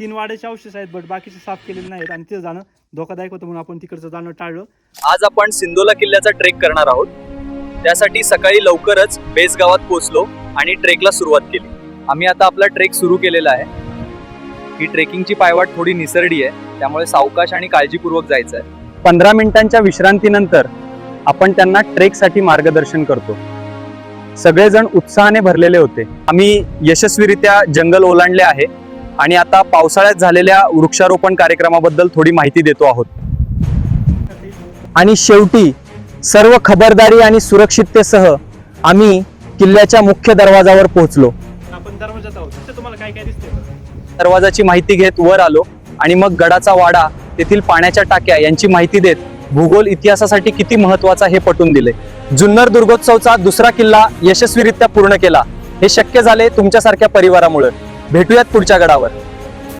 3 वाड्याचे अवशेष आहेत बट बाकीचे साफ केलेले नाहीत आणि तिथे जाणं धोकादायक होतं म्हणून आपण तिकडचं जाणं टाळलं. आज आपण सिंदोला किल्ल्याचा ट्रेक करणार आहोत. त्यासाठी सकाळी लवकरच बेस गावात पोहोचलो आणि ट्रेकला सुरुवात केली. आम्ही आता आपला ट्रेक सुरू केलेला आहे. ही ट्रेकिंगची पायवाट थोडी निसरडी आहे, त्यामुळे सावकाश आणि काळजीपूर्वक जायचं आहे. 15 मिनिटांच्या विश्रांतीनंतर आपण त्यांना ट्रेकसाठी मार्गदर्शन करतो. सगळेजण उत्साहाने भरलेले होते. आम्ही यशस्वीरित्या जंगल ओलांडले आहे आणि आता पावसाळ्यात झालेल्या वृक्षारोपण कार्यक्रमाबद्दल थोडी माहिती देतो आहोत. आणि शेवटी सर्व खबरदारी आणि सुरक्षिततेसह आम्ही किल्ल्याच्या मुख्य दरवाजावर पोहोचलो. आपण दरवाजात आहोत. तिथे तुम्हाला काय काय दिसतंय? दरवाजाची माहिती घेत वर आलो आणि मग गडाचा वाडा, तेथील पाण्याच्या टाक्या यांची माहिती देत भूगोल इतिहासासाठी किती महत्वाचा हे पटवून दिले. जुन्नर दुर्गोत्सवचा दुसरा किल्ला यशस्वीरित्या पूर्ण केला. हे शक्य झाले तुमच्यासारख्या परिवारामुळे. भेटूयात पुढच्या गडावर.